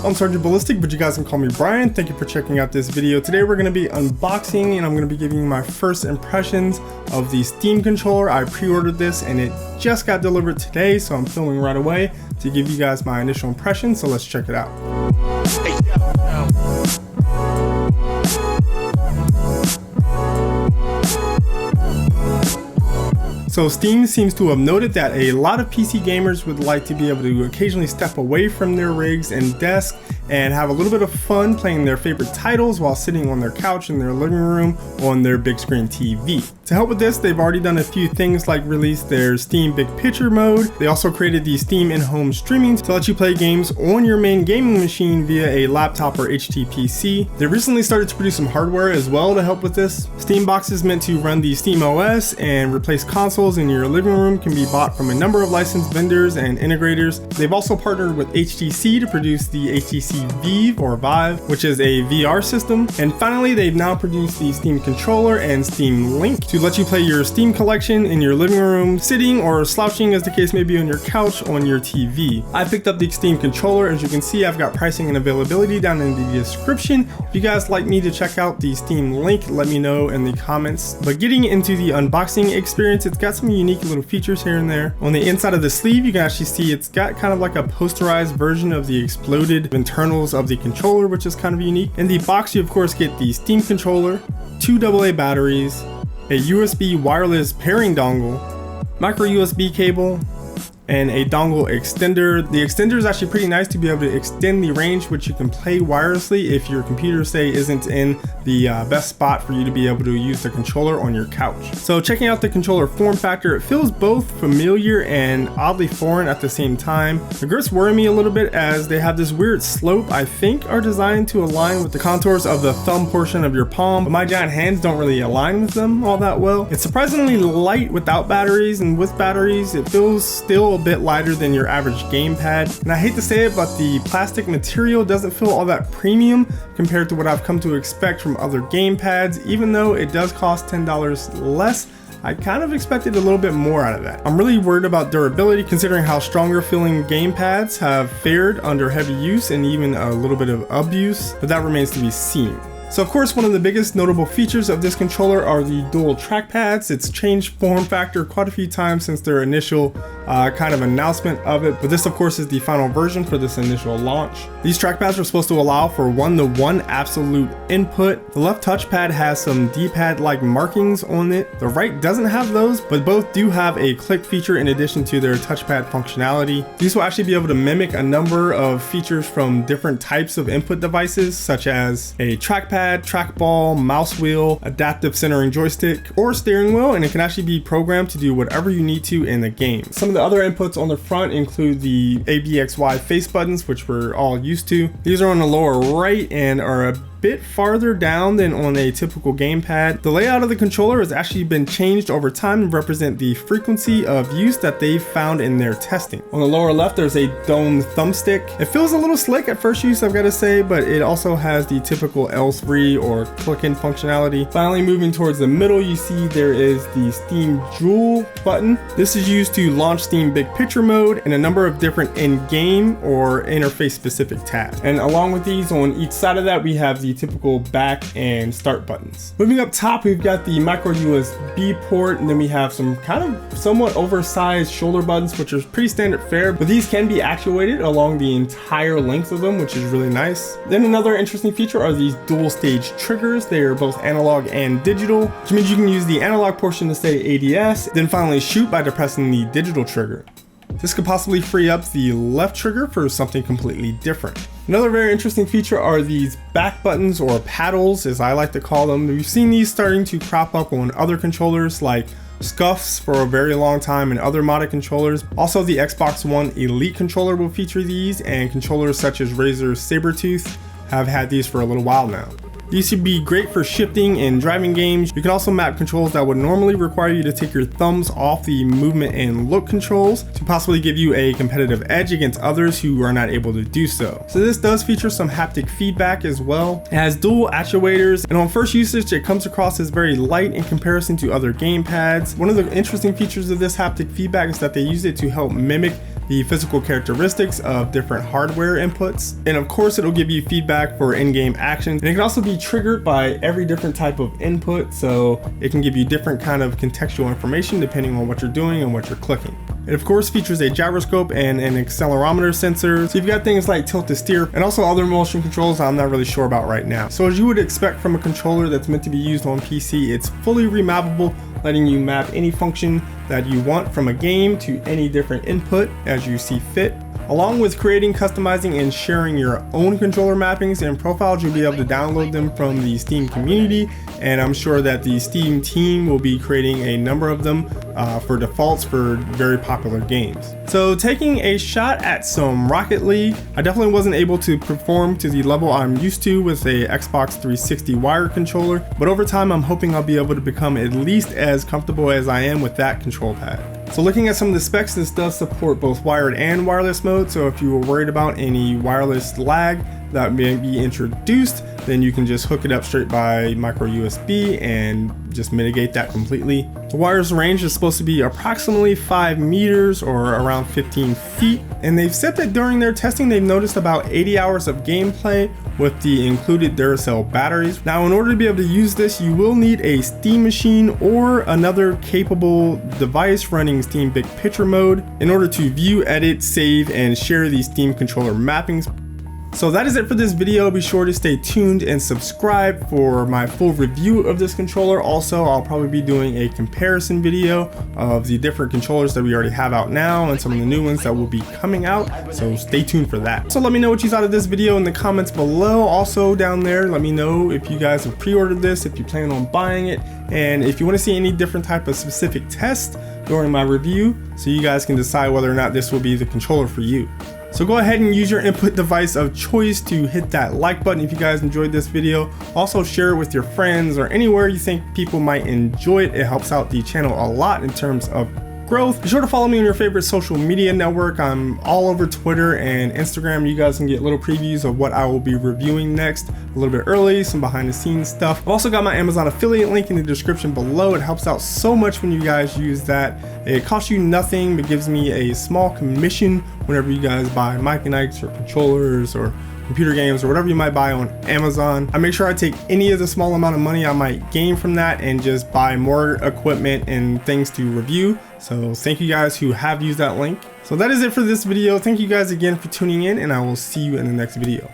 I'm Sergeant Ballistic, but you guys can call me Brian. Thank you for checking out this video. Today we're going to be unboxing and I'm going to be giving you my first impressions of the Steam controller. I pre-ordered this and it just got delivered today, so I'm filming right away to give you guys my initial impressions, so let's check it out. So Steam seems to have noted that a lot of PC gamers would like to be able to occasionally step away from their rigs and desk and have a little bit of fun playing their favorite titles while sitting on their couch in their living room on their big screen TV. To help with this, they've already done a few things like release their Steam Big Picture mode. They also created the Steam in-home streaming to let you play games on your main gaming machine via a laptop or HTPC. They recently started to produce some hardware as well to help with this. Steam boxes meant to run the Steam OS and replace consoles in your living room can be bought from a number of licensed vendors and integrators. They've also partnered with HTC to produce the HTC Vive, which is a VR system. And finally, they've now produced the Steam controller and Steam Link to let you play your Steam collection in your living room, sitting or slouching as the case may be on your couch on your TV. I picked up the Steam controller. As you can see, I've got pricing and availability down in the description. If you guys like me to check out the Steam Link, let me know in the comments. But getting into the unboxing experience, it's got some unique little features here and there. On the inside of the sleeve, you can actually see it's got kind of like a posterized version of the exploded internals of the controller, which is kind of unique. In the box, you of course get the Steam controller, 2 AA batteries, a USB wireless pairing dongle, micro USB cable, and a dongle extender. The extender is actually pretty nice to be able to extend the range which you can play wirelessly if your computer, say, isn't in the best spot for you to be able to use the controller on your couch. So checking out the controller form factor, it feels both familiar and oddly foreign at the same time. The grips worry me a little bit as they have this weird slope I think are designed to align with the contours of the thumb portion of your palm, but my giant hands don't really align with them all that well. It's surprisingly light without batteries, and with batteries it feels still a bit lighter than your average gamepad. And I hate to say it, but the plastic material doesn't feel all that premium compared to what I've come to expect from other gamepads. Even though it does cost $10 less, I kind of expected a little bit more out of that. I'm really worried about durability considering how stronger feeling gamepads have fared under heavy use and even a little bit of abuse, but that remains to be seen. So of course, one of the biggest notable features of this controller are the dual trackpads. It's changed form factor quite a few times since their initial kind of announcement of it, but this of course is the final version for this initial launch. These trackpads are supposed to allow for one-to-one absolute input. The left touchpad has some D-pad-like markings on it. The right doesn't have those, but both do have a click feature in addition to their touchpad functionality. These will actually be able to mimic a number of features from different types of input devices, such as a trackpad, trackball, mouse wheel, adaptive centering joystick, or steering wheel, and it can actually be programmed to do whatever you need to in the game. Some of the other inputs on the front include the ABXY face buttons, which we're all used to. These are on the lower right and are a bit farther down than on a typical gamepad. The layout of the controller has actually been changed over time to represent the frequency of use that they've found in their testing. On the lower left, there's a domed thumbstick. It feels a little slick at first use, I've got to say, but it also has the typical L3 or click-in functionality. Finally, moving towards the middle, you see there is the Steam Jewel button. This is used to launch Steam Big Picture mode and a number of different in-game or interface-specific tasks. And along with these, on each side of that, we have the typical back and start buttons. Moving up top, we've got the micro USB port, and then we have some kind of somewhat oversized shoulder buttons, which are pretty standard fare, but these can be actuated along the entire length of them, which is really nice. Then another interesting feature are these dual stage triggers. They are both analog and digital, which means you can use the analog portion to say ADS, then finally shoot by depressing the digital trigger. This could possibly free up the left trigger for something completely different. Another very interesting feature are these back buttons, or paddles as I like to call them. We've seen these starting to crop up on other controllers like Scuffs for a very long time and other modded controllers. Also, the Xbox One Elite controller will feature these, and controllers such as Razer's Sabertooth have had these for a little while now. These should be great for shifting in driving games. You can also map controls that would normally require you to take your thumbs off the movement and look controls to possibly give you a competitive edge against others who are not able to do so. So this does feature some haptic feedback as well. It has dual actuators, and on first usage it comes across as very light in comparison to other gamepads. One of the interesting features of this haptic feedback is that they use it to help mimic the physical characteristics of different hardware inputs. And of course, it'll give you feedback for in-game actions. And it can also be triggered by every different type of input, so it can give you different kind of contextual information depending on what you're doing and what you're clicking. It of course features a gyroscope and an accelerometer sensor, so you've got things like tilt to steer and also other motion controls I'm not really sure about right now. So as you would expect from a controller that's meant to be used on PC, it's fully remappable, letting you map any function that you want from a game to any different input as you see fit. Along with creating, customizing, and sharing your own controller mappings and profiles, you'll be able to download them from the Steam community, and I'm sure that the Steam team will be creating a number of them for defaults for very popular games. So taking a shot at some Rocket League, I definitely wasn't able to perform to the level I'm used to with a Xbox 360 wired controller, but over time I'm hoping I'll be able to become at least as comfortable as I am with that control pad. So looking at some of the specs, this does support both wired and wireless mode, so if you were worried about any wireless lag that may be introduced, then you can just hook it up straight by micro USB and just mitigate that completely. The wire's range is supposed to be approximately 5 meters or around 15 feet, and they've said that during their testing they've noticed about 80 hours of gameplay with the included Duracell batteries. Now in order to be able to use this, you will need a Steam machine or another capable device running Steam Big Picture mode in order to view, edit, save, and share these Steam controller mappings. So that is it for this video. Be sure to stay tuned and subscribe for my full review of this controller. Also, I'll probably be doing a comparison video of the different controllers that we already have out now and some of the new ones that will be coming out, so stay tuned for that. So let me know what you thought of this video in the comments below. Also down there, let me know if you guys have pre-ordered this, if you plan on buying it, and if you want to see any different type of specific tests during my review, so you guys can decide whether or not this will be the controller for you. So go ahead and use your input device of choice to hit that like button if you guys enjoyed this video. Also share it with your friends or anywhere you think people might enjoy it. It helps out the channel a lot in terms of growth. Be sure to follow me on your favorite social media network. I'm all over Twitter and Instagram. You guys can get little previews of what I will be reviewing next a little bit early, some behind the scenes stuff. I've also got my Amazon affiliate link in the description below. It helps out so much when you guys use that. It costs you nothing but gives me a small commission whenever you guys buy mic and Ikes or controllers or computer games or whatever you might buy on Amazon. I make sure I take any of the small amount of money I might gain from that and just buy more equipment and things to review. So thank you guys who have used that link. So that is it for this video. Thank you guys again for tuning in, and I will see you in the next video.